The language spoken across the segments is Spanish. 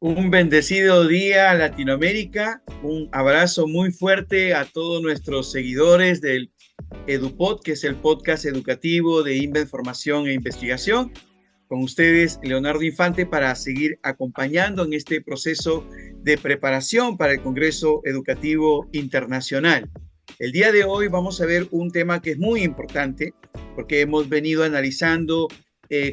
Un bendecido día a Latinoamérica, un abrazo muy fuerte a todos nuestros seguidores del EduPod, que es el podcast educativo de Inven Formación e Investigación. Con ustedes, Leonardo Infante, para seguir acompañando en este proceso de preparación para el Congreso Educativo Internacional. El día de hoy vamos a ver un tema que es muy importante porque hemos venido analizando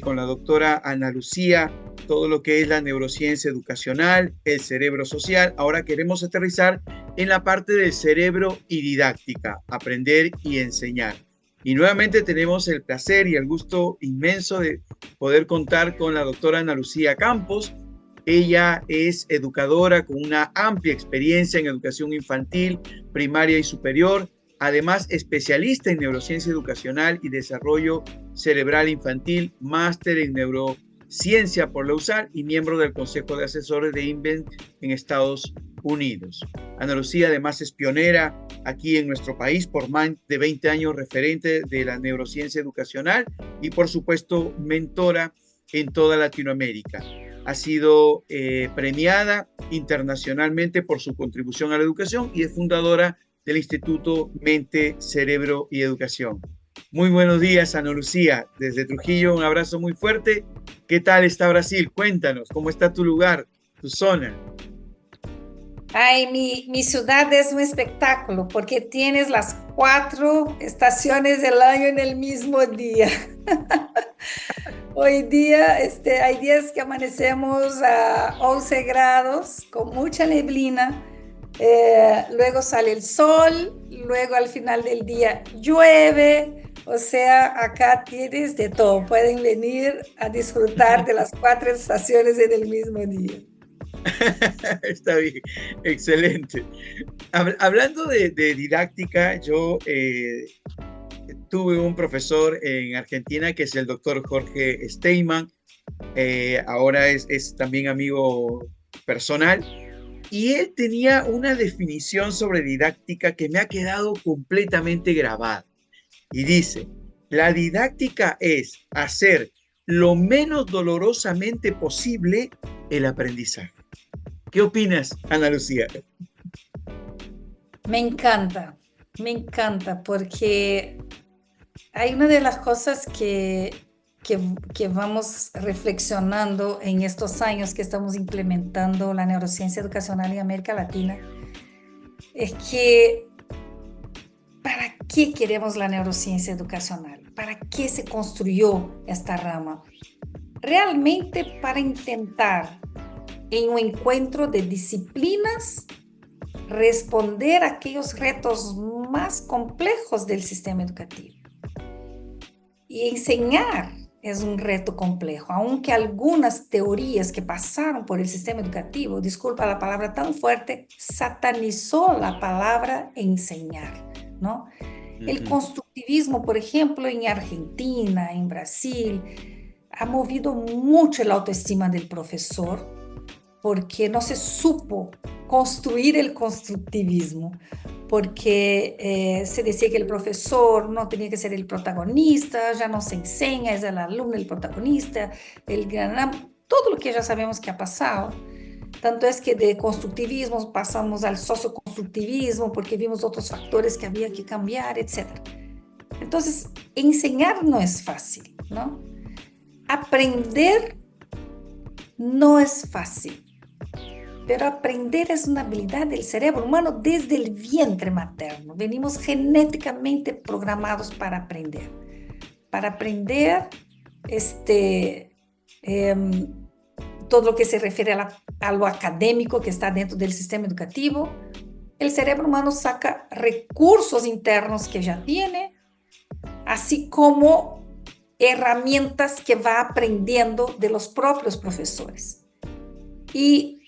con la doctora Ana Lucía todo lo que es la neurociencia educacional, el cerebro social. Ahora queremos aterrizar en la parte del cerebro y didáctica, aprender y enseñar. Y nuevamente tenemos el placer y el gusto inmenso de poder contar con la doctora Ana Lucía Campos. Ella es educadora con una amplia experiencia en educación infantil, primaria y superior, además especialista en neurociencia educacional y desarrollo cerebral infantil, máster en neurociencia por la USAL y miembro del Consejo de Asesores de Inven en Estados Unidos. Ana Lucía además es pionera aquí en nuestro país por más de 20 años, referente de la neurociencia educacional y por supuesto mentora en toda Latinoamérica. Ha sido premiada internacionalmente por su contribución a la educación y es fundadora del Instituto Mente, Cerebro y Educación. Muy buenos días, Ana Lucía. Desde Trujillo, un abrazo muy fuerte. ¿Qué tal está Brasil? Cuéntanos, ¿cómo está tu lugar, tu zona? Ay, mi ciudad es un espectáculo porque tienes las 4 estaciones del año en el mismo día. Hoy día, hay días que amanecemos a 11 grados con mucha neblina, luego sale el sol, luego al final del día llueve, o sea, acá tienes de todo, pueden venir a disfrutar de las 4 estaciones en el mismo día. Está bien, excelente. Hablando de didáctica, yo tuve un profesor en Argentina que es el doctor Jorge Steinman, ahora es también amigo personal, y él tenía una definición sobre didáctica que me ha quedado completamente grabada. Y dice, la didáctica es hacer lo menos dolorosamente posible el aprendizaje. ¿Qué opinas, Ana Lucía? Me encanta porque hay una de las cosas que vamos reflexionando en estos años que estamos implementando la neurociencia educacional en América Latina, es que ¿para qué queremos la neurociencia educacional? ¿Para qué se construyó esta rama? Realmente para intentar, en un encuentro de disciplinas, responder a aquellos retos más complejos del sistema educativo. Y enseñar es un reto complejo, aunque algunas teorías que pasaron por el sistema educativo, disculpa la palabra tan fuerte, satanizó la palabra enseñar, ¿no? El constructivismo, por ejemplo, en Argentina, en Brasil, ha movido mucho la autoestima del profesor porque no se supo construir el constructivismo, porque se decía que el profesor no tenía que ser el protagonista, ya no se enseña, es el alumno el protagonista, todo lo que ya sabemos que ha pasado. Tanto es que de constructivismo pasamos al socioconstructivismo porque vimos otros factores que había que cambiar, etc. Entonces, enseñar no es fácil, ¿no? Aprender no es fácil. Pero aprender es una habilidad del cerebro humano desde el vientre materno. Venimos genéticamente programados para aprender. Para aprender todo lo que se refiere a lo académico que está dentro del sistema educativo. El cerebro humano saca recursos internos que ya tiene, así como herramientas que va aprendiendo de los propios profesores. Y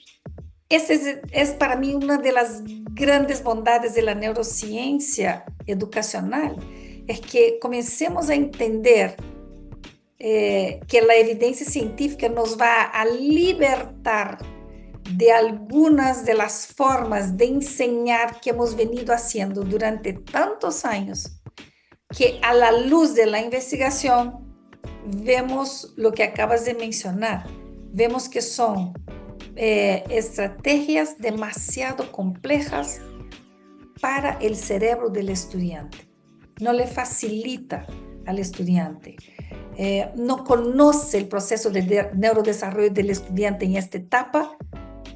esa es para mí una de las grandes bondades de la neurociencia educacional, es que comencemos a entender que la evidencia científica nos va a libertar de algunas de las formas de enseñar que hemos venido haciendo durante tantos años, que a la luz de la investigación vemos lo que acabas de mencionar, vemos que son estrategias demasiado complejas para el cerebro del estudiante. No le facilita al estudiante. No conoce el proceso de neurodesarrollo del estudiante en esta etapa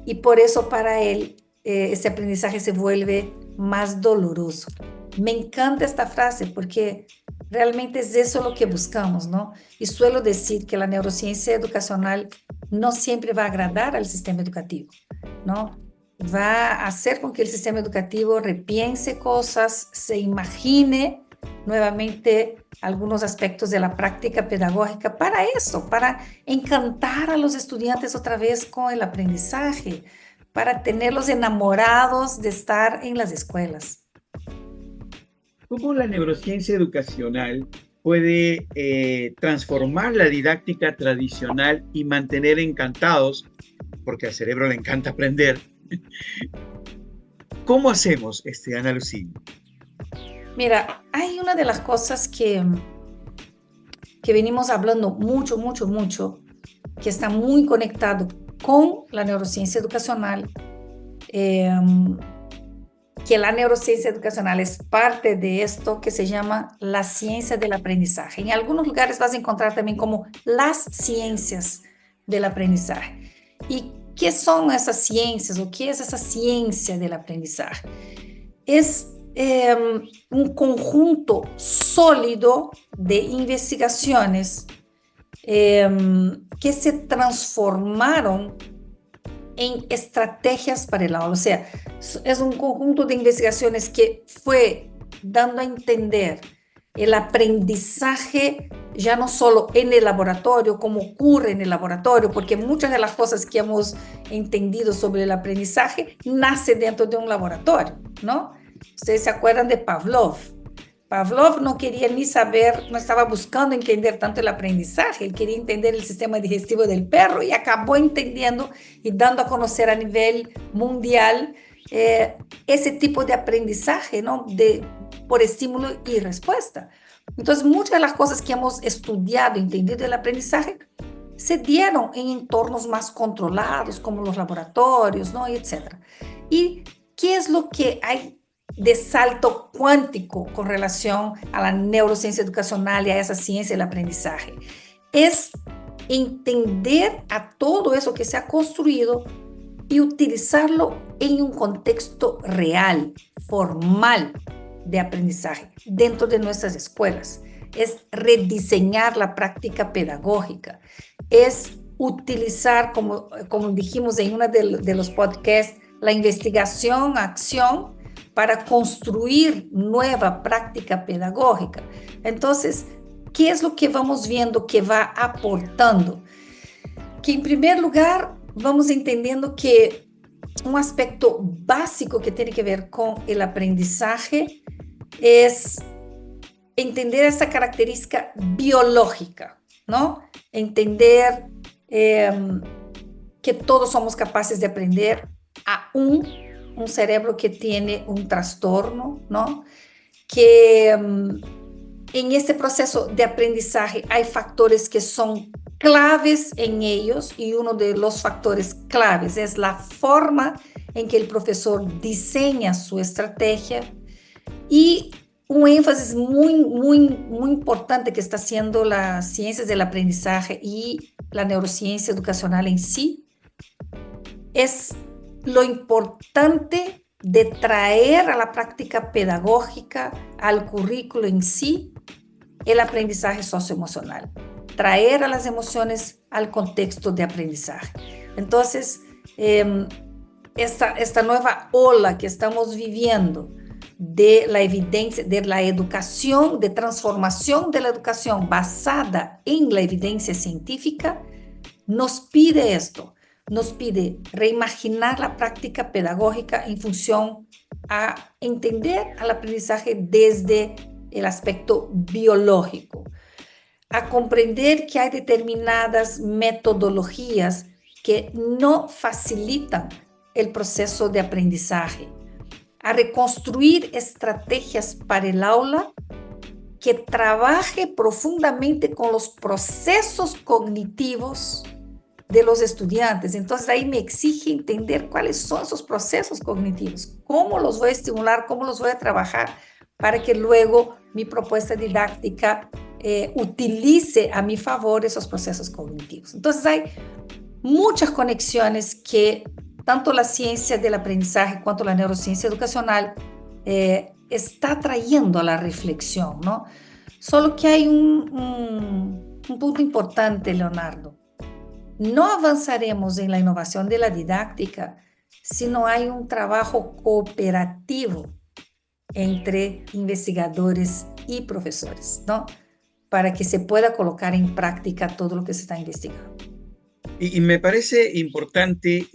y por eso para él ese aprendizaje se vuelve más doloroso. Me encanta esta frase porque realmente es eso lo que buscamos, ¿no? Y suelo decir que la neurociencia educacional no siempre va a agradar al sistema educativo, ¿no? Va a hacer con que el sistema educativo repiense cosas, se imagine nuevamente algunos aspectos de la práctica pedagógica para eso, para encantar a los estudiantes otra vez con el aprendizaje, para tenerlos enamorados de estar en las escuelas. ¿Cómo la neurociencia educacional puede transformar la didáctica tradicional y mantener encantados, porque al cerebro le encanta aprender? ¿Cómo hacemos, Ana Lucía? Mira, hay una de las cosas que venimos hablando mucho, que está muy conectado con la neurociencia educacional, que la neurociencia educacional es parte de esto que se llama la ciencia del aprendizaje. En algunos lugares vas a encontrar también como las ciencias del aprendizaje. ¿Y qué son esas ciencias o qué es esa ciencia del aprendizaje? Es un conjunto sólido de investigaciones que se transformaron en estrategias para el aula. O sea, es un conjunto de investigaciones que fue dando a entender el aprendizaje ya no solo en el laboratorio, como ocurre en el laboratorio, porque muchas de las cosas que hemos entendido sobre el aprendizaje nace dentro de un laboratorio, ¿no? Ustedes se acuerdan de Pavlov. Pavlov no quería ni saber, no estaba buscando entender tanto el aprendizaje, él quería entender el sistema digestivo del perro y acabó entendiendo y dando a conocer a nivel mundial ese tipo de aprendizaje, ¿no? Por estímulo y respuesta. Entonces, muchas de las cosas que hemos estudiado y entendido del aprendizaje se dieron en entornos más controlados, como los laboratorios, ¿no? Y etc. ¿Y qué es lo que hay de salto cuántico con relación a la neurociencia educacional y a esa ciencia del aprendizaje? Es entender a todo eso que se ha construido y utilizarlo en un contexto real, formal de aprendizaje dentro de nuestras escuelas. Es rediseñar la práctica pedagógica, es utilizar, como dijimos en uno de los podcasts, la investigación, acción, para construir nueva práctica pedagógica. Entonces, ¿qué es lo que vamos viendo que va aportando? Que en primer lugar, vamos entendiendo que un aspecto básico que tiene que ver con el aprendizaje es entender esa característica biológica, ¿no? Entender que todos somos capaces de aprender a un cerebro que tiene un trastorno, ¿no? Que en este proceso de aprendizaje hay factores que son claves en ellos y uno de los factores claves es la forma en que el profesor diseña su estrategia y un énfasis muy importante que está haciendo las ciencias del aprendizaje y la neurociencia educacional en sí es lo importante de traer a la práctica pedagógica, al currículo en sí, el aprendizaje socioemocional, traer a las emociones al contexto de aprendizaje. Entonces, esta nueva ola que estamos viviendo de la evidencia, de la educación, de transformación de la educación basada en la evidencia científica, nos pide esto. Nos pide reimaginar la práctica pedagógica en función a entender al aprendizaje desde el aspecto biológico, a comprender que hay determinadas metodologías que no facilitan el proceso de aprendizaje, a reconstruir estrategias para el aula que trabaje profundamente con los procesos cognitivos de los estudiantes. Entonces ahí me exige entender cuáles son esos procesos cognitivos, cómo los voy a estimular, cómo los voy a trabajar para que luego mi propuesta didáctica utilice a mi favor esos procesos cognitivos. Entonces hay muchas conexiones que tanto la ciencia del aprendizaje cuanto la neurociencia educacional está trayendo a la reflexión, ¿no? Solo que hay un punto importante, Leonardo. No avanzaremos en la innovación de la didáctica si no hay un trabajo cooperativo entre investigadores y profesores, ¿no? Para que se pueda colocar en práctica todo lo que se está investigando. Y me parece importante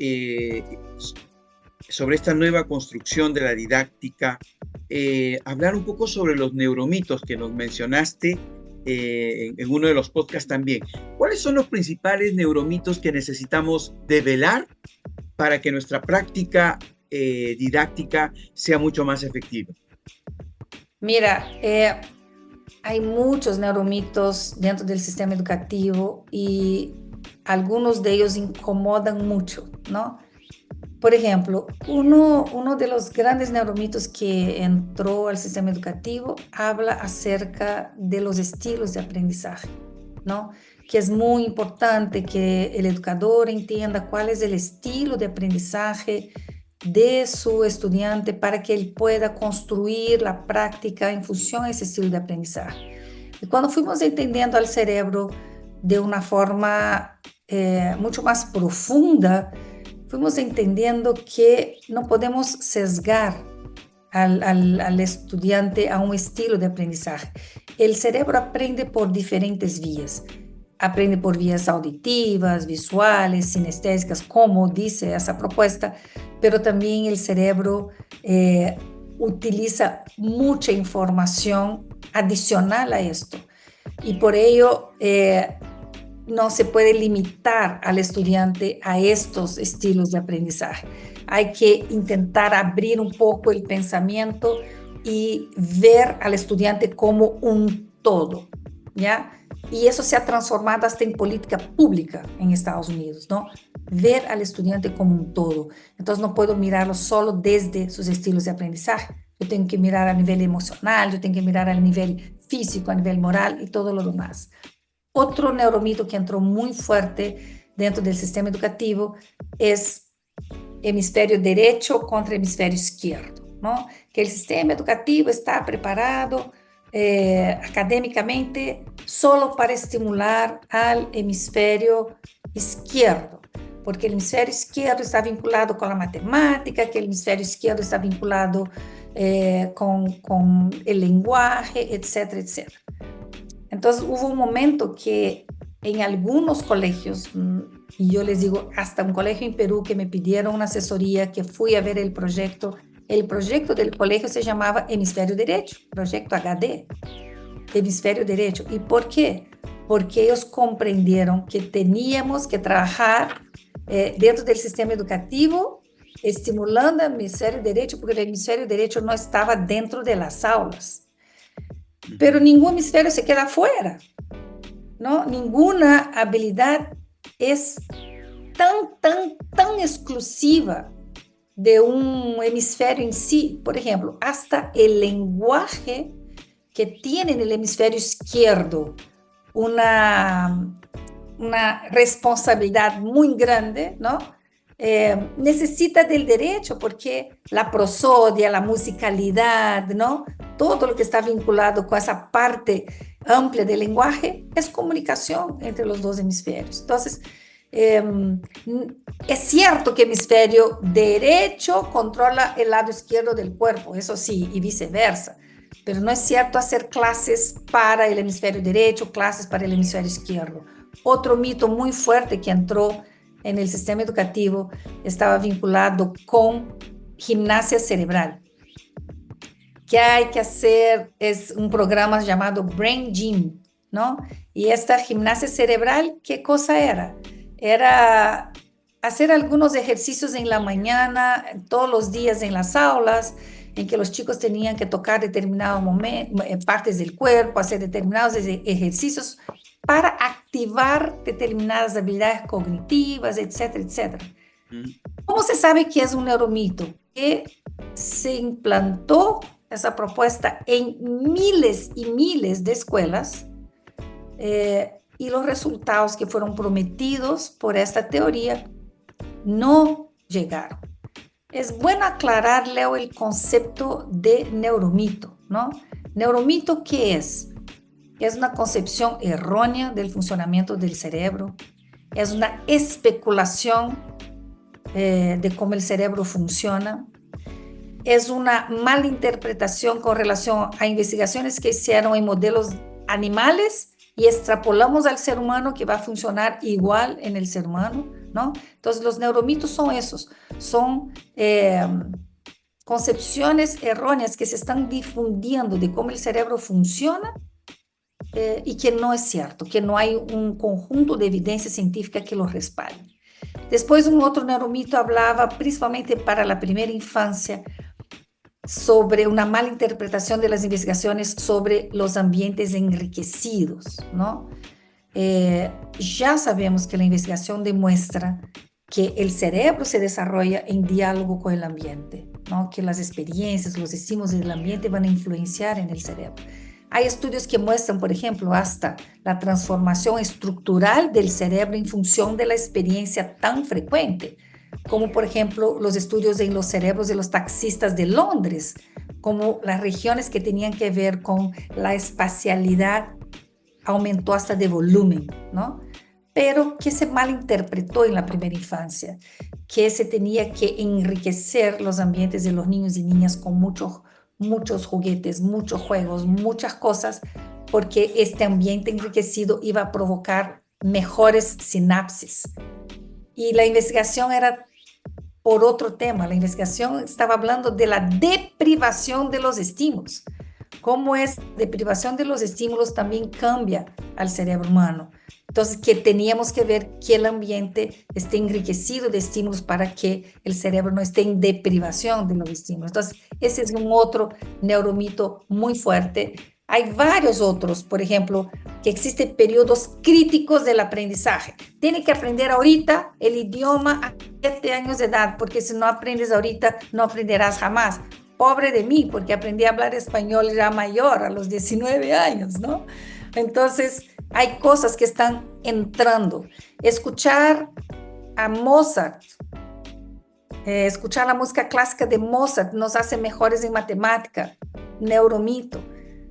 sobre esta nueva construcción de la didáctica, hablar un poco sobre los neuromitos que nos mencionaste en uno de los podcasts también. ¿Cuáles son los principales neuromitos que necesitamos develar para que nuestra práctica didáctica sea mucho más efectiva? Mira, hay muchos neuromitos dentro del sistema educativo y algunos de ellos incomodan mucho, ¿no? Por ejemplo, uno de los grandes neuromitos que entró al sistema educativo habla acerca de los estilos de aprendizaje, ¿no? Que es muy importante que el educador entienda cuál es el estilo de aprendizaje de su estudiante para que él pueda construir la práctica en función a ese estilo de aprendizaje. Y cuando fuimos entendiendo al cerebro de una forma mucho más profunda, fuimos entendiendo que no podemos sesgar al estudiante a un estilo de aprendizaje. El cerebro aprende por diferentes vías. Aprende por vías auditivas, visuales, sinestésicas, como dice esa propuesta, pero también el cerebro utiliza mucha información adicional a esto. Y por ello no se puede limitar al estudiante a estos estilos de aprendizaje. Hay que intentar abrir un poco el pensamiento y ver al estudiante como un todo, ¿ya? Y eso se ha transformado hasta en política pública en Estados Unidos, ¿no? Ver al estudiante como un todo. Entonces no puedo mirarlo solo desde sus estilos de aprendizaje. Yo tengo que mirar a nivel emocional, yo tengo que mirar a nivel físico, a nivel moral y todo lo demás. Otro neuromito que entró muy fuerte dentro del sistema educativo es hemisferio derecho contra hemisferio izquierdo, ¿no? Que el sistema educativo está preparado académicamente solo para estimular al hemisferio izquierdo, porque el hemisferio izquierdo está vinculado con la matemática, que el hemisferio izquierdo está vinculado con el lenguaje, etcétera, etcétera. Entonces hubo un momento que en algunos colegios, y yo les digo, hasta un colegio en Perú que me pidieron una asesoría, que fui a ver el proyecto del colegio se llamaba Hemisferio Derecho, Proyecto HD, Hemisferio Derecho. ¿Y por qué? Porque ellos comprendieron que teníamos que trabajar dentro del sistema educativo, estimulando el hemisferio derecho, porque el hemisferio derecho no estaba dentro de las aulas. Pero ningún hemisferio se queda afuera, ¿no? Ninguna habilidad es tan exclusiva de un hemisferio en sí. Por ejemplo, hasta el lenguaje que tiene en el hemisferio izquierdo una responsabilidad muy grande, ¿no? Necesita del derecho, porque la prosodia, la musicalidad, ¿no? Todo lo que está vinculado con esa parte amplia del lenguaje es comunicación entre los dos hemisferios. Entonces, es cierto que el hemisferio derecho controla el lado izquierdo del cuerpo, eso sí, y viceversa, pero no es cierto hacer clases para el hemisferio derecho, clases para el hemisferio izquierdo. Otro mito muy fuerte que entró en el sistema educativo estaba vinculado con gimnasia cerebral. Que hay que hacer es un programa llamado Brain Gym, ¿no? Y esta gimnasia cerebral, ¿qué cosa era? Era hacer algunos ejercicios en la mañana, todos los días en las aulas, en que los chicos tenían que tocar determinadas partes del cuerpo, hacer determinados ejercicios para activar determinadas habilidades cognitivas, etcétera, etcétera. ¿Cómo se sabe que es un neuromito? Que se implantó esa propuesta en miles y miles de escuelas y los resultados que fueron prometidos por esta teoría no llegaron. Es bueno aclarar, Leo, el concepto de neuromito, ¿no? Neuromito, ¿qué es? Es una concepción errónea del funcionamiento del cerebro, es una especulación de cómo el cerebro funciona, es una mala interpretación con relación a investigaciones que hicieron en modelos animales y extrapolamos al ser humano que va a funcionar igual en el ser humano, ¿no? Entonces, los neuromitos son esos, son concepciones erróneas que se están difundiendo de cómo el cerebro funciona y que no es cierto, que no hay un conjunto de evidencia científica que lo respalde. Después, un otro neuromito hablaba principalmente para la primera infancia sobre una mala interpretación de las investigaciones sobre los ambientes enriquecidos, ¿no? Ya sabemos que la investigación demuestra que el cerebro se desarrolla en diálogo con el ambiente, ¿no? Que las experiencias, los estímulos del ambiente van a influenciar en el cerebro. Hay estudios que muestran, por ejemplo, hasta la transformación estructural del cerebro en función de la experiencia tan frecuente, como por ejemplo los estudios en los cerebros de los taxistas de Londres, como las regiones que tenían que ver con la espacialidad aumentó hasta de volumen, ¿no? Pero que se malinterpretó en la primera infancia, que se tenía que enriquecer los ambientes de los niños y niñas con muchos juguetes, muchos juegos, muchas cosas, porque este ambiente enriquecido iba a provocar mejores sinapsis. Y la investigación era por otro tema, la investigación estaba hablando de la deprivación de los estímulos. Cómo es deprivación de los estímulos también cambia al cerebro humano. Entonces, que teníamos que ver que el ambiente esté enriquecido de estímulos para que el cerebro no esté en deprivación de los estímulos. Entonces, ese es un otro neuromito muy fuerte. Hay varios otros, por ejemplo, que existen periodos críticos del aprendizaje. Tienes que aprender ahorita el idioma a 7 años de edad, porque si no aprendes ahorita, no aprenderás jamás. Pobre de mí, porque aprendí a hablar español ya mayor, a los 19 años, ¿no? Entonces, hay cosas que están entrando. Escuchar a Mozart, escuchar la música clásica de Mozart nos hace mejores en matemática, neuromito.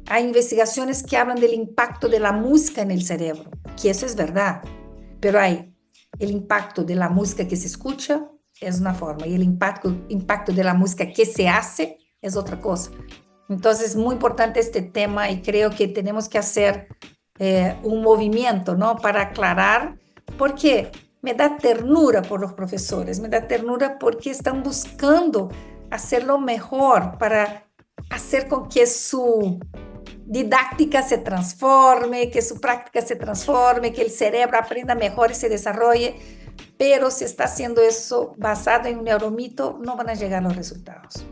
Hay investigaciones que hablan del impacto de la música en el cerebro, que eso es verdad, pero hay el impacto de la música que se escucha, es una forma, y el impacto de la música que se hace es otra cosa. Entonces, es muy importante este tema y creo que tenemos que hacer un movimiento, ¿no? Para aclarar, porque me da ternura por los profesores, me da ternura porque están buscando hacerlo mejor para hacer con que su didáctica se transforme, que su práctica se transforme, que el cerebro aprenda mejor y se desarrolle, pero si está haciendo eso basado en un neuromito, no van a llegar los resultados.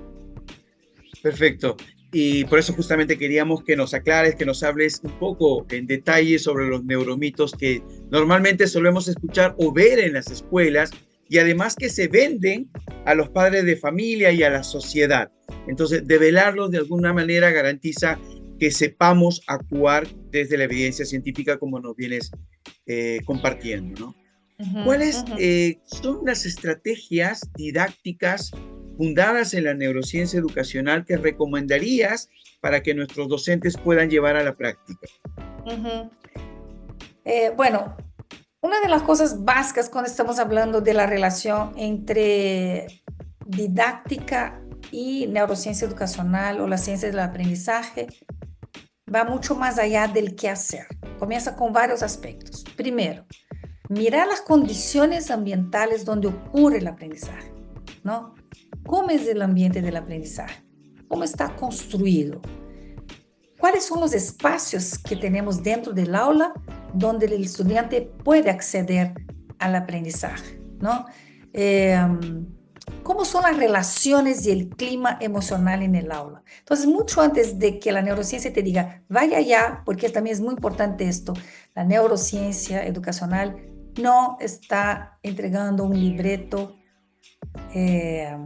Perfecto. Y por eso justamente queríamos que nos aclares, que nos hables un poco en detalle sobre los neuromitos que normalmente solemos escuchar o ver en las escuelas y además que se venden a los padres de familia y a la sociedad. Entonces, develarlos de alguna manera garantiza que sepamos actuar desde la evidencia científica como nos vienes compartiendo, ¿no? ¿Cuáles son las estrategias didácticas fundadas en la neurociencia educacional que recomendarías para que nuestros docentes puedan llevar a la práctica? Bueno, una de las cosas básicas cuando estamos hablando de la relación entre didáctica y neurociencia educacional o la ciencia del aprendizaje va mucho más allá del qué hacer. Comienza con varios aspectos. Primero, mirar las condiciones ambientales donde ocurre el aprendizaje, ¿no? ¿Cómo es el ambiente del aprendizaje? ¿Cómo está construido? ¿Cuáles son los espacios que tenemos dentro del aula donde el estudiante puede acceder al aprendizaje, ¿no? cómo son las relaciones y el clima emocional en el aula. Entonces, mucho antes de que la neurociencia te diga, vaya allá, porque también es muy importante esto, la neurociencia educacional no está entregando un libreto eh,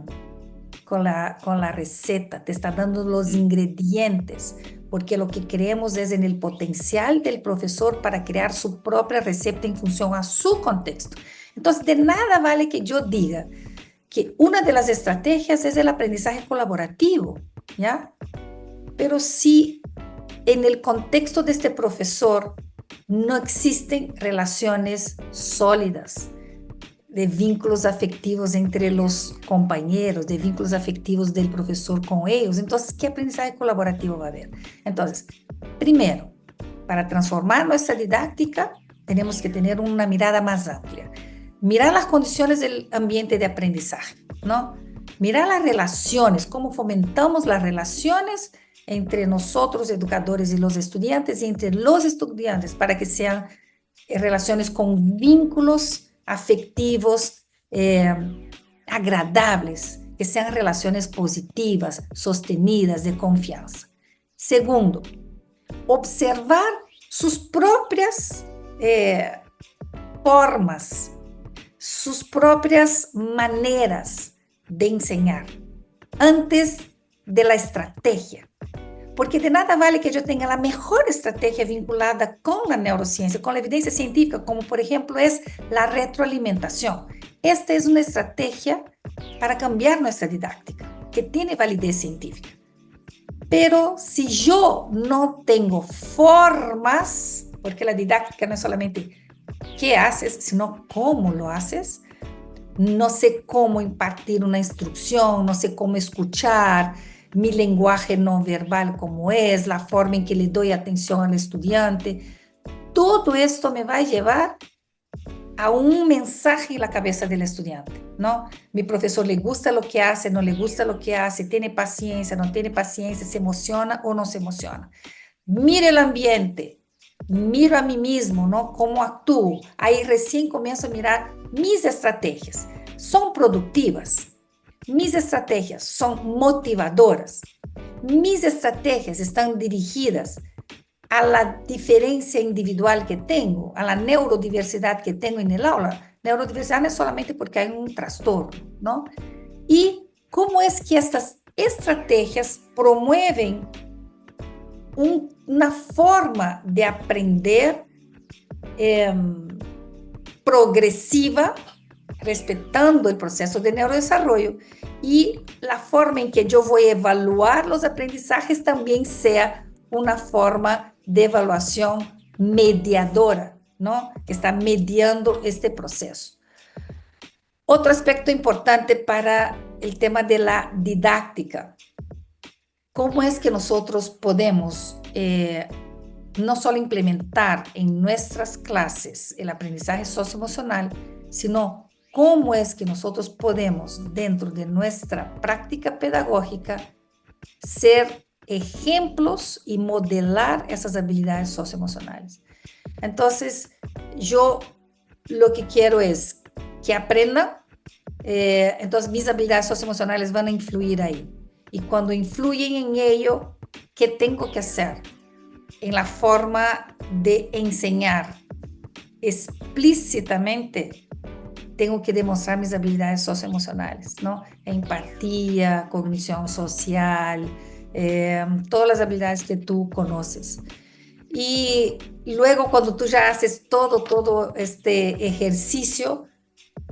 con la receta, te está dando los ingredientes, porque lo que creemos es en el potencial del profesor para crear su propia receta en función a su contexto. Entonces, de nada vale que yo diga que una de las estrategias es el aprendizaje colaborativo, ¿ya? Pero si en el contexto de este profesor no existen relaciones sólidas, de vínculos afectivos entre los compañeros, de vínculos afectivos del profesor con ellos. Entonces, ¿qué aprendizaje colaborativo va a haber? Entonces, primero, para transformar nuestra didáctica, tenemos que tener una mirada más amplia. Mirar las condiciones del ambiente de aprendizaje, ¿no? Mirar las relaciones, cómo fomentamos las relaciones entre nosotros, educadores, y los estudiantes, y entre los estudiantes, para que sean relaciones con vínculos afectivos agradables, que sean relaciones positivas, sostenidas, de confianza. Segundo, observar sus propias formas, sus propias maneras de enseñar antes de la estrategia. Porque de nada vale que yo tenga la mejor estrategia vinculada con la neurociencia, con la evidencia científica, como por ejemplo es la retroalimentación. Esta es una estrategia para cambiar nuestra didáctica, que tiene validez científica. Pero si yo no tengo formas, porque la didáctica no es solamente qué haces, sino cómo lo haces, no sé cómo impartir una instrucción, no sé cómo escuchar, mi lenguaje no verbal como es, la forma en que le doy atención al estudiante, todo esto me va a llevar a un mensaje en la cabeza del estudiante, ¿no? Mi profesor le gusta lo que hace, no le gusta lo que hace, tiene paciencia, no tiene paciencia, se emociona o no se emociona. Mire el ambiente, miro a mí mismo, ¿no? Cómo actúo. Ahí recién comienzo a mirar mis estrategias. ¿Son productivas? Mis estrategias son motivadoras. Mis estrategias están dirigidas a la diferencia individual que tengo, a la neurodiversidad que tengo en el aula. Neurodiversidad no es solamente porque hay un trastorno, ¿no? Y cómo es que estas estrategias promueven una forma de aprender progresiva, respetando el proceso de neurodesarrollo, y la forma en que yo voy a evaluar los aprendizajes también sea una forma de evaluación mediadora, ¿no? Que está mediando este proceso. Otro aspecto importante para el tema de la didáctica. ¿Cómo es que nosotros podemos no solo implementar en nuestras clases el aprendizaje socioemocional, sino cómo es que nosotros podemos, dentro de nuestra práctica pedagógica, ser ejemplos y modelar esas habilidades socioemocionales? Entonces, yo lo que quiero es que aprendan, entonces mis habilidades socioemocionales van a influir ahí. Y cuando influyen en ello, ¿qué tengo que hacer? En la forma de enseñar explícitamente, tengo que demostrar mis habilidades socioemocionales, ¿no? Empatía, cognición social, todas las habilidades que tú conoces. Y luego, cuando tú ya haces todo este ejercicio,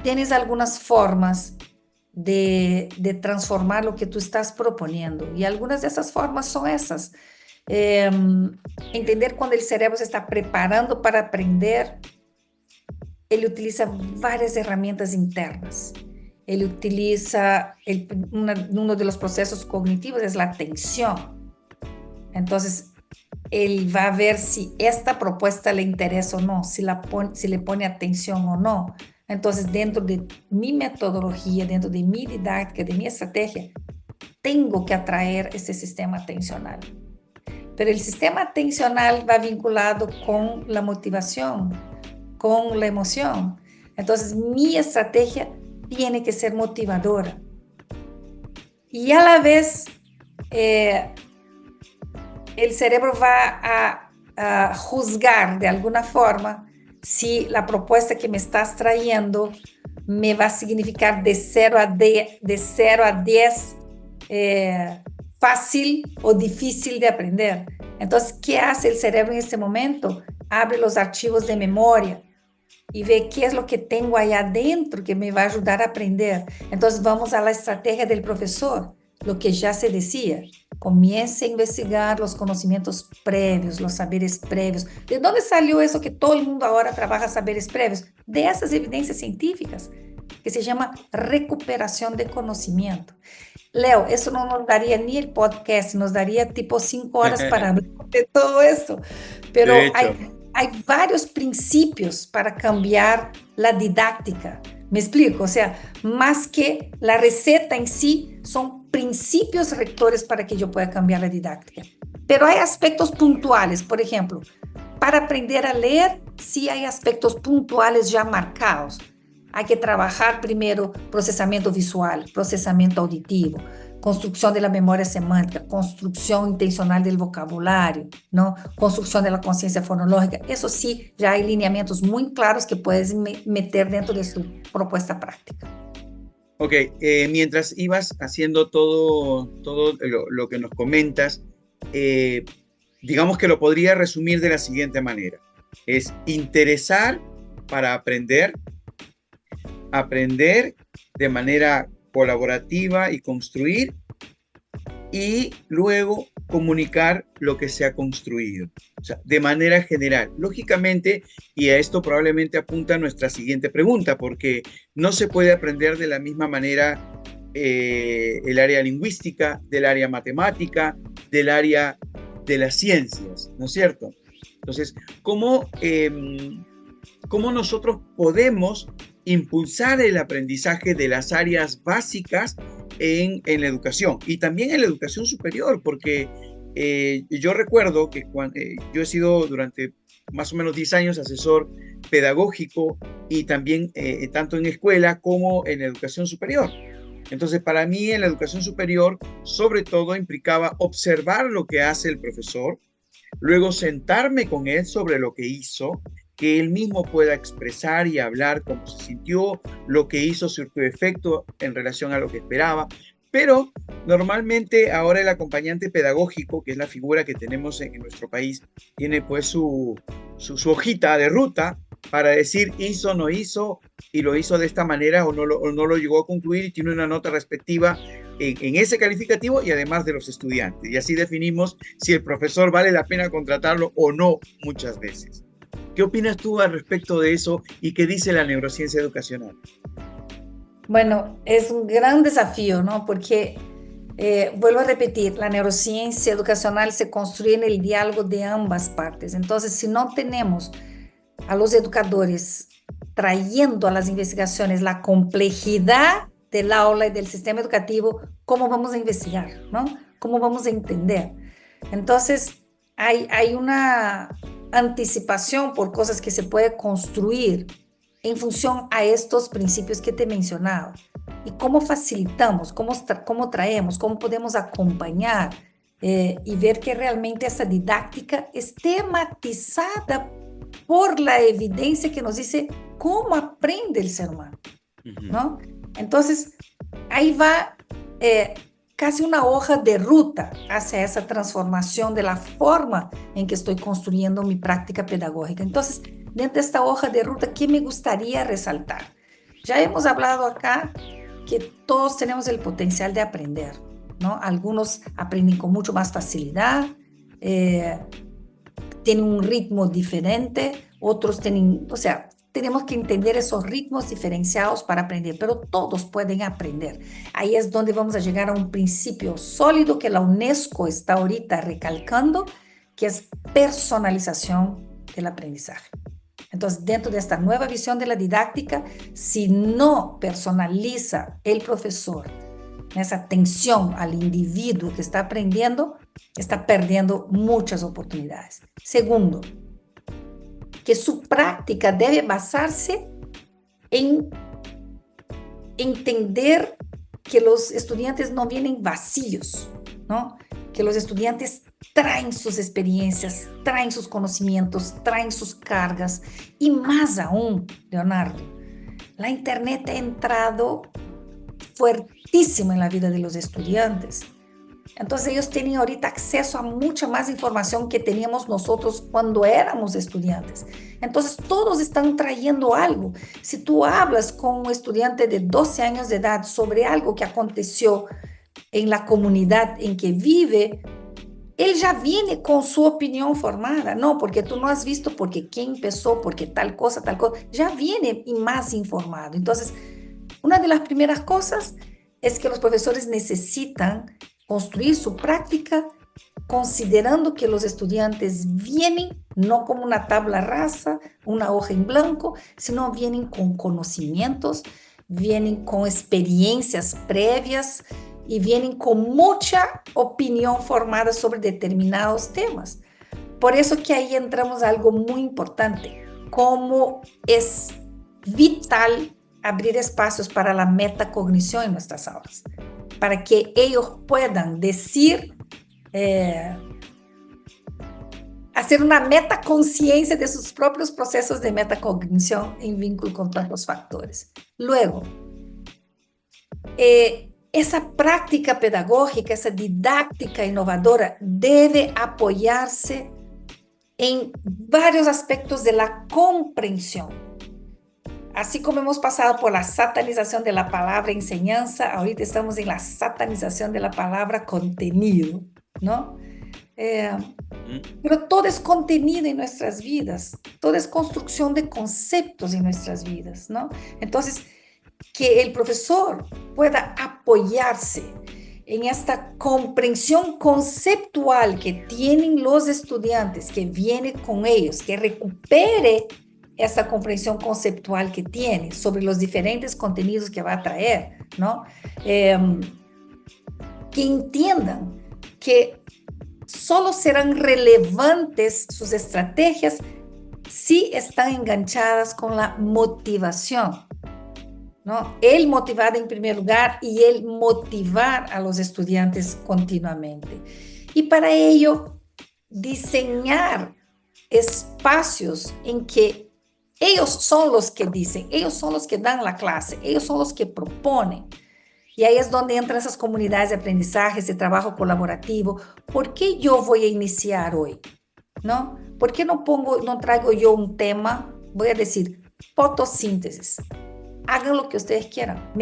tienes algunas formas de transformar lo que tú estás proponiendo. Y algunas de esas formas son esas. Entender cuando el cerebro se está preparando para aprender, él utiliza varias herramientas internas. Él utiliza, uno de los procesos cognitivos es la atención. Entonces, él va a ver si esta propuesta le interesa o no, si le pone atención o no. Entonces, dentro de mi metodología, dentro de mi didáctica, de mi estrategia, tengo que atraer ese sistema atencional. Pero el sistema atencional va vinculado con la motivación, con la emoción. Entonces, mi estrategia tiene que ser motivadora. y a la vez el cerebro va a juzgar de alguna forma si la propuesta que me estás trayendo me va a significar de 0 a 10 fácil o difícil de aprender. Entonces, ¿qué hace el cerebro en este momento? Abre los archivos de memoria y ve qué es lo que tengo ahí adentro que me va a ayudar a aprender. Entonces, vamos a la estrategia del profesor, lo que ya se decía. Comience a investigar los conocimientos previos, los saberes previos. ¿De dónde salió eso que todo el mundo ahora trabaja saberes previos? De esas evidencias científicas, que se llama recuperación de conocimiento. Leo, eso no nos daría ni el podcast, nos daría tipo 5 horas para hablar de todo esto, De pero hecho, hay varios principios para cambiar la didáctica. ¿Me explico? O sea, más que la receta en sí, son principios rectores para que yo pueda cambiar la didáctica. Pero hay aspectos puntuales, por ejemplo, para aprender a leer, sí hay aspectos puntuales ya marcados. Hay que trabajar primero procesamiento visual, procesamiento auditivo, construcción de la memoria semántica, construcción intencional del vocabulario, ¿no? Construcción de la conciencia fonológica. Eso sí, ya hay lineamientos muy claros que puedes meter dentro de su propuesta práctica. ok, mientras ibas haciendo todo lo que nos comentas, eh, digamos que lo podría resumir de la siguiente manera. Es interesar para aprender, aprender de manera colaborativa y construir, y luego comunicar lo que se ha construido, o sea, de manera general. Lógicamente, y a esto probablemente apunta nuestra siguiente pregunta, porque no se puede aprender de la misma manera el área lingüística, del área matemática, del área de las ciencias, ¿no es cierto? Entonces, ¿cómo nosotros podemos impulsar el aprendizaje de las áreas básicas en la educación y también en la educación superior? Porque yo recuerdo que yo he sido durante más o menos 10 años asesor pedagógico y también tanto en escuela como en educación superior. Entonces, para mí en la educación superior, sobre todo implicaba observar lo que hace el profesor, luego sentarme con él sobre lo que hizo, que él mismo pueda expresar y hablar cómo se sintió, lo que hizo, su efecto en relación a lo que esperaba. Pero normalmente ahora el acompañante pedagógico, que es la figura que tenemos en nuestro país, tiene pues su hojita de ruta para decir hizo, no hizo, y lo hizo de esta manera o no lo llegó a concluir, y tiene una nota respectiva en ese calificativo y además de los estudiantes. Y así definimos si el profesor vale la pena contratarlo o no muchas veces. ¿Qué opinas tú al respecto de eso y qué dice la neurociencia educacional? Bueno, es un gran desafío, ¿no? Porque, vuelvo a repetir, la neurociencia educacional se construye en el diálogo de ambas partes. Entonces, si no tenemos a los educadores trayendo a las investigaciones la complejidad del aula y del sistema educativo, ¿cómo vamos a investigar? ¿No? ¿Cómo vamos a entender? Entonces, hay una anticipación por cosas que se puede construir en función a estos principios que te mencionaba. ¿Y cómo facilitamos, cómo traemos, cómo podemos acompañar y ver que realmente esa didáctica esté matizada por la evidencia que nos dice cómo aprende el ser humano, ¿no? Entonces, ahí va casi una hoja de ruta hacia esa transformación de la forma en que estoy construyendo mi práctica pedagógica. Entonces, dentro de esta hoja de ruta, ¿qué me gustaría resaltar? Ya hemos hablado acá que todos tenemos el potencial de aprender, ¿no? Algunos aprenden con mucho más facilidad, tienen un ritmo diferente, otros tienen, o sea, tenemos que entender esos ritmos diferenciados para aprender, pero todos pueden aprender. Ahí es donde vamos a llegar a un principio sólido que la UNESCO está ahorita recalcando, que es personalización del aprendizaje. Entonces, dentro de esta nueva visión de la didáctica, si no personaliza el profesor esa atención al individuo que está aprendiendo, está perdiendo muchas oportunidades. Segundo, que su práctica debe basarse en entender que los estudiantes no vienen vacíos, ¿no? Que los estudiantes traen sus experiencias, traen sus conocimientos, traen sus cargas. Y más aún, Leonardo, la Internet ha entrado fuertísimo en la vida de los estudiantes. Entonces ellos tienen ahorita acceso a mucha más información que teníamos nosotros cuando éramos estudiantes. Entonces todos están trayendo algo. Si tú hablas con un estudiante de 12 años de edad sobre algo que aconteció en la comunidad en que vive, él ya viene con su opinión formada. No, porque tú no has visto, porque quién empezó, porque tal cosa, ya viene y más informado. Entonces, una de las primeras cosas es que los profesores necesitan construir su práctica considerando que los estudiantes vienen no como una tabla rasa, una hoja en blanco, sino vienen con conocimientos, vienen con experiencias previas y vienen con mucha opinión formada sobre determinados temas. Por eso que ahí entramos a algo muy importante, cómo es vital abrir espacios para la metacognición en nuestras aulas, para que ellos puedan decir, hacer una metaconciencia de sus propios procesos de metacognición en vínculo con tantos factores. Luego, esa práctica pedagógica, esa didáctica innovadora debe apoyarse en varios aspectos de la comprensión. Así como hemos pasado por la satanización de la palabra enseñanza, ahorita estamos en la satanización de la palabra contenido, ¿no? Pero todo es contenido en nuestras vidas, todo es construcción de conceptos en nuestras vidas, ¿no? Entonces, que el profesor pueda apoyarse en esta comprensión conceptual que tienen los estudiantes, que viene con ellos, que recupere esa comprensión conceptual que tiene sobre los diferentes contenidos que va a traer, ¿no? Que entiendan que solo serán relevantes sus estrategias si están enganchadas con la motivación, ¿no? El motivar en primer lugar y el motivar a los estudiantes continuamente. Y para ello, diseñar espacios en que ellos son los que dicen, ellos son los que dan la clase, ellos son los que proponen. Y ahí es donde entran esas comunidades de aprendizaje, de trabajo colaborativo. ¿Por qué yo voy a iniciar hoy? ¿No? ¿Por qué no traigo yo un tema? Voy a decir, fotosíntesis. Hagan lo que ustedes quieran.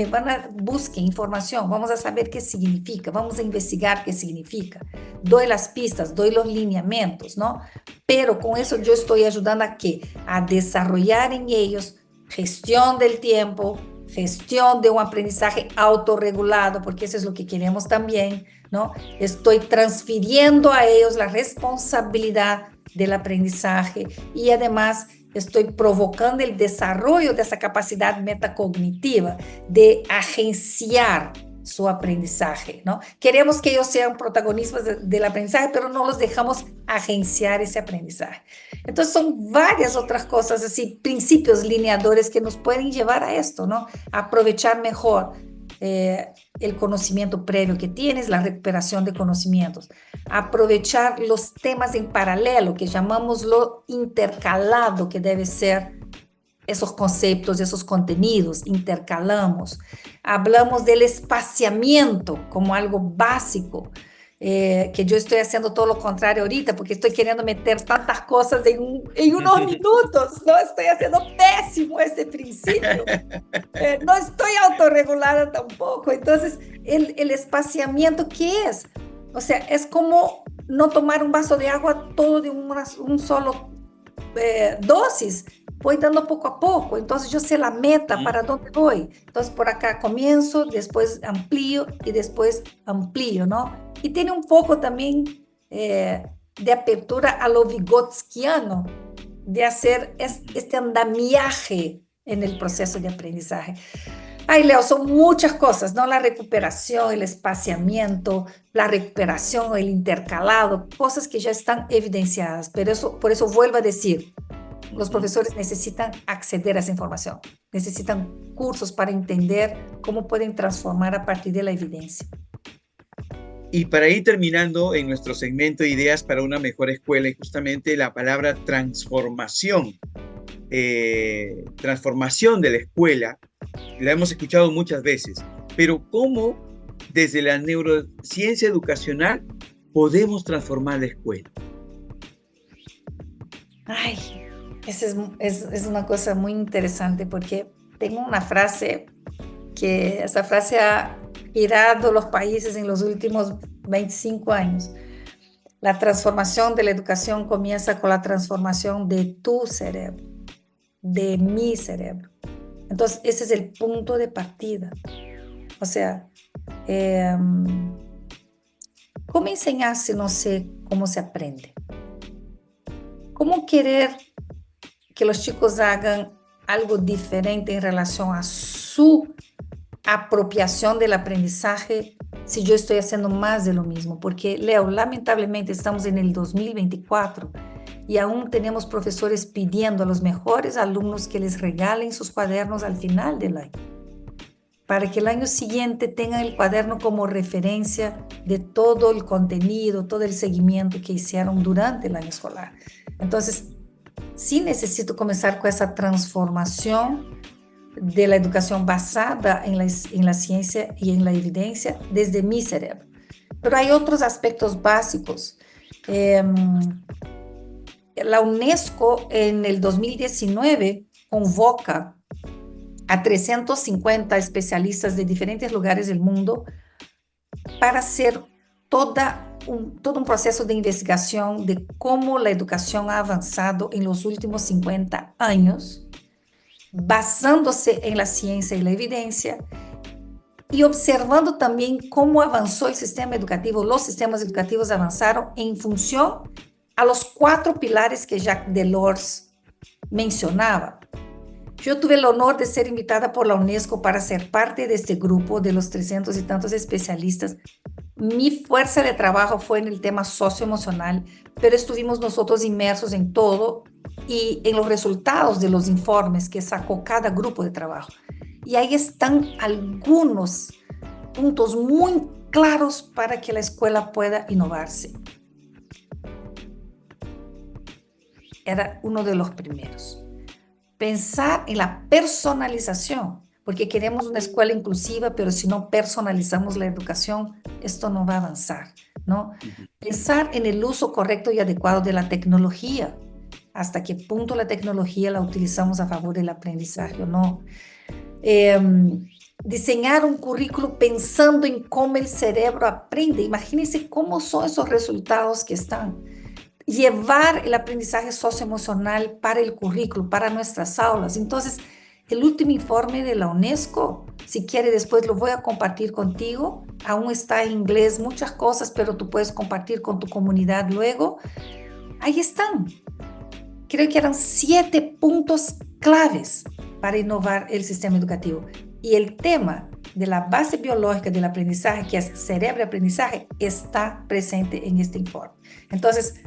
Busquen información. Vamos a saber qué significa. Vamos a investigar qué significa. Doy las pistas, doy los lineamientos, ¿no? Pero con eso yo estoy ayudando a ¿qué? A desarrollar en ellos gestión del tiempo, gestión de un aprendizaje autorregulado, porque eso es lo que queremos también, ¿no? Estoy transfiriendo a ellos la responsabilidad del aprendizaje y además estoy provocando el desarrollo de esa capacidad metacognitiva de agenciar su aprendizaje, ¿no? Queremos que ellos sean protagonistas del aprendizaje, pero no los dejamos agenciar ese aprendizaje. Entonces son varias otras cosas, así, principios lineadores que nos pueden llevar a esto, ¿no? A aprovechar mejor el conocimiento previo que tienes, la recuperación de conocimientos, aprovechar los temas en paralelo, que llamamos lo intercalado, que debe ser esos conceptos, esos contenidos, intercalamos. Hablamos del espaciamiento como algo básico, que yo estoy haciendo todo lo contrario ahorita, porque estoy queriendo meter tantas cosas en unos minutos, ¿no? Estoy haciendo pésimo ese principio. No estoy autorregulada tampoco. Entonces, el espaciamiento, ¿qué es? O sea, es como no tomar un vaso de agua todo de un solo dosis. Voy dando poco a poco, entonces yo sé la meta, para dónde voy. Entonces por acá comienzo, después amplío y después amplío, ¿no? Y tiene un poco también de apertura a lo vigotskiano, de hacer este andamiaje en el proceso de aprendizaje. Ay, Leo, son muchas cosas, ¿no? La recuperación, el espaciamiento, la recuperación, el intercalado, cosas que ya están evidenciadas, pero por eso vuelvo a decir, Los profesores necesitan acceder a esa información, necesitan cursos para entender cómo pueden transformar a partir de la evidencia. Y para ir terminando en nuestro segmento de ideas para una mejor escuela, y justamente la palabra transformación, transformación de la escuela, la hemos escuchado muchas veces, pero ¿cómo desde la neurociencia educacional podemos transformar la escuela? Ay, esa es una cosa muy interesante porque tengo una frase que esa frase ha girado los países en los últimos 25 años. La transformación de la educación comienza con la transformación de tu cerebro, de mi cerebro. Entonces, ese es el punto de partida. O sea, ¿cómo enseñar si no sé cómo se aprende? ¿Cómo querer que los chicos hagan algo diferente en relación a su apropiación del aprendizaje si yo estoy haciendo más de lo mismo? Porque, Leo, lamentablemente estamos en el 2024 y aún tenemos profesores pidiendo a los mejores alumnos que les regalen sus cuadernos al final del año, para que el año siguiente tengan el cuaderno como referencia de todo el contenido, todo el seguimiento que hicieron durante el año escolar. Entonces, sí necesito comenzar con esa transformación de la educación basada en la ciencia y en la evidencia desde mi cerebro. Pero hay otros aspectos básicos. La UNESCO en el 2019 convoca a 350 especialistas de diferentes lugares del mundo para hacer todo un proceso de investigación de cómo la educación ha avanzado en los últimos 50 años, basándose en la ciencia y la evidencia, y observando también cómo avanzó el sistema educativo. Los sistemas educativos avanzaron en función a los 4 pilares que Jacques Delors mencionaba. Yo tuve el honor de ser invitada por la UNESCO para ser parte de este grupo de los 300 y tantos especialistas. Mi fuerza de trabajo fue en el tema socioemocional, pero estuvimos nosotros inmersos en todo y en los resultados de los informes que sacó cada grupo de trabajo. Y ahí están algunos puntos muy claros para que la escuela pueda innovarse. Era uno de los primeros. Pensar en la personalización, porque queremos una escuela inclusiva, pero si no personalizamos la educación, esto no va a avanzar, ¿no? Pensar en el uso correcto y adecuado de la tecnología, hasta qué punto la tecnología la utilizamos a favor del aprendizaje o no. Diseñar un currículo pensando en cómo el cerebro aprende. Imagínense cómo son esos resultados que están. Llevar el aprendizaje socioemocional para el currículo, para nuestras aulas. Entonces, el último informe de la UNESCO, si quiere después lo voy a compartir contigo, aún está en inglés muchas cosas, pero tú puedes compartir con tu comunidad luego. Ahí están. Creo que eran 7 puntos claves para innovar el sistema educativo. Y el tema de la base biológica del aprendizaje, que es cerebro-aprendizaje, está presente en este informe. Entonces,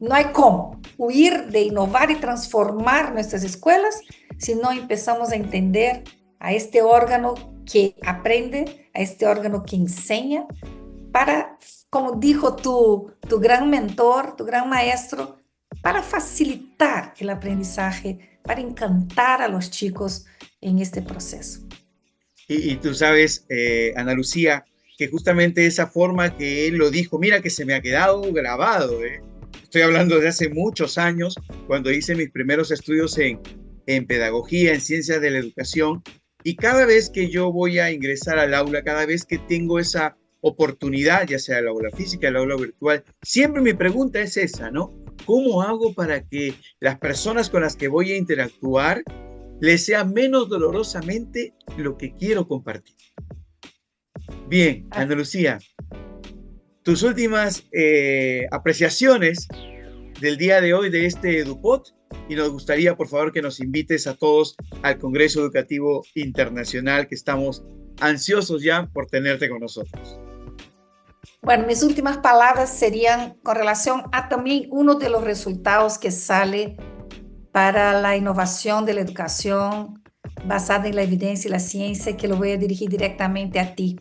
no hay cómo huir de innovar y transformar nuestras escuelas si no empezamos a entender a este órgano que aprende, a este órgano que enseña, para, como dijo tu gran mentor, tu gran maestro, para facilitar el aprendizaje, para encantar a los chicos en este proceso. Y tú sabes, Ana Lucía, que justamente esa forma que él lo dijo, mira que se me ha quedado grabado, Estoy hablando de hace muchos años, cuando hice mis primeros estudios en pedagogía, en ciencias de la educación, y cada vez que yo voy a ingresar al aula, cada vez que tengo esa oportunidad, ya sea el aula física, el aula virtual, siempre mi pregunta es esa, ¿no? ¿Cómo hago para que las personas con las que voy a interactuar les sea menos dolorosamente lo que quiero compartir? Bien, Ana Lucía, tus últimas apreciaciones del día de hoy de este EduPod, y nos gustaría, por favor, que nos invites a todos al Congreso Educativo Internacional, que estamos ansiosos ya por tenerte con nosotros. Bueno, mis últimas palabras serían con relación a también uno de los resultados que sale para la innovación de la educación basada en la evidencia y la ciencia, que lo voy a dirigir directamente a ti.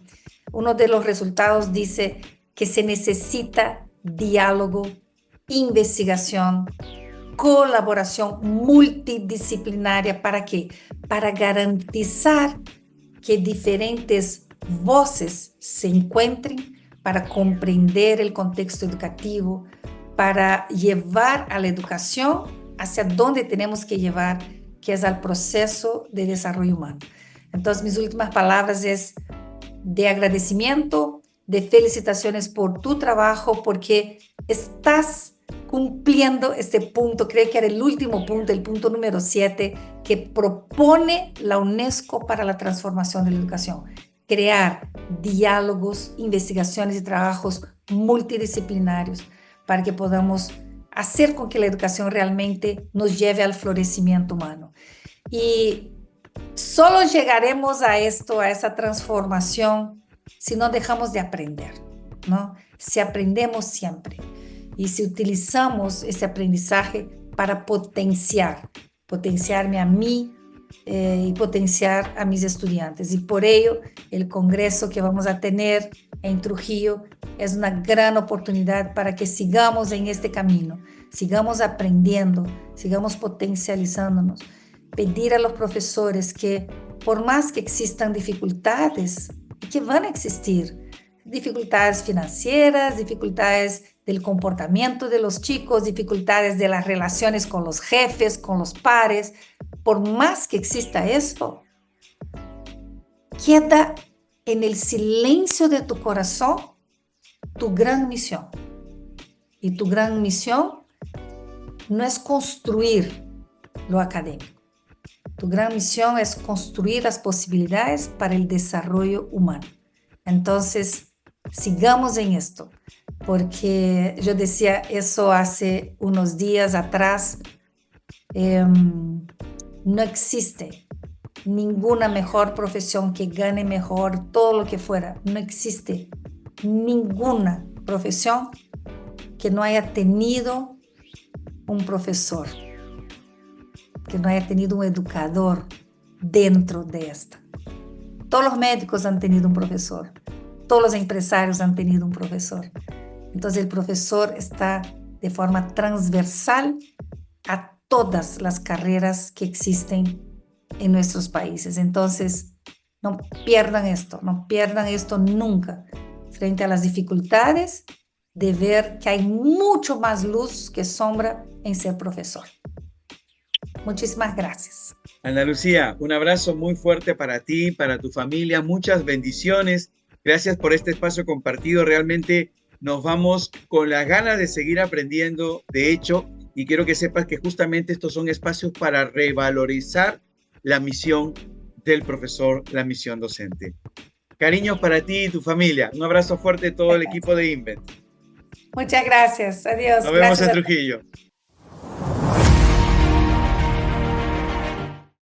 Uno de los resultados dice que se necesita diálogo, investigación, colaboración multidisciplinaria. ¿Para qué? Para garantizar que diferentes voces se encuentren para comprender el contexto educativo, para llevar a la educación hacia donde tenemos que llevar, que es al proceso de desarrollo humano. Entonces, mis últimas palabras es de agradecimiento, de felicitaciones por tu trabajo, porque estás cumpliendo este punto, creo que era el último punto, el punto número 7, que propone la UNESCO para la transformación de la educación. Crear diálogos, investigaciones y trabajos multidisciplinarios para que podamos hacer con que la educación realmente nos lleve al florecimiento humano. Y solo llegaremos a esto, a esa transformación, si no dejamos de aprender, ¿no? Si aprendemos siempre y si utilizamos ese aprendizaje para potenciarme a mí y potenciar a mis estudiantes. Y por ello, el congreso que vamos a tener en Trujillo es una gran oportunidad para que sigamos en este camino, sigamos aprendiendo, sigamos potencializándonos. Pedir a los profesores que, por más que existan dificultades, que van a existir, dificultades financieras, dificultades del comportamiento de los chicos, dificultades de las relaciones con los jefes, con los pares, por más que exista esto, queda en el silencio de tu corazón tu gran misión. Y tu gran misión no es construir lo académico. Tu gran misión es construir las posibilidades para el desarrollo humano. Entonces, sigamos en esto, porque yo decía eso hace unos días atrás, no existe ninguna mejor profesión que gane mejor, todo lo que fuera. No existe ninguna profesión que no haya tenido un profesor, que no haya tenido un educador dentro de esta. Todos los médicos han tenido un profesor, todos los empresarios han tenido un profesor. Entonces el profesor está de forma transversal a todas las carreras que existen en nuestros países. Entonces, no pierdan esto nunca, frente a las dificultades de ver que hay mucho más luz que sombra en ser profesor. Muchísimas gracias. Ana Lucía, un abrazo muy fuerte para ti, para tu familia, muchas bendiciones. Gracias por este espacio compartido. Realmente nos vamos con las ganas de seguir aprendiendo, de hecho, y quiero que sepas que justamente estos son espacios para revalorizar la misión del profesor, la misión docente. Cariños para ti y tu familia. Un abrazo fuerte a todo el equipo de Invent. Muchas gracias. Adiós. Nos vemos en Trujillo.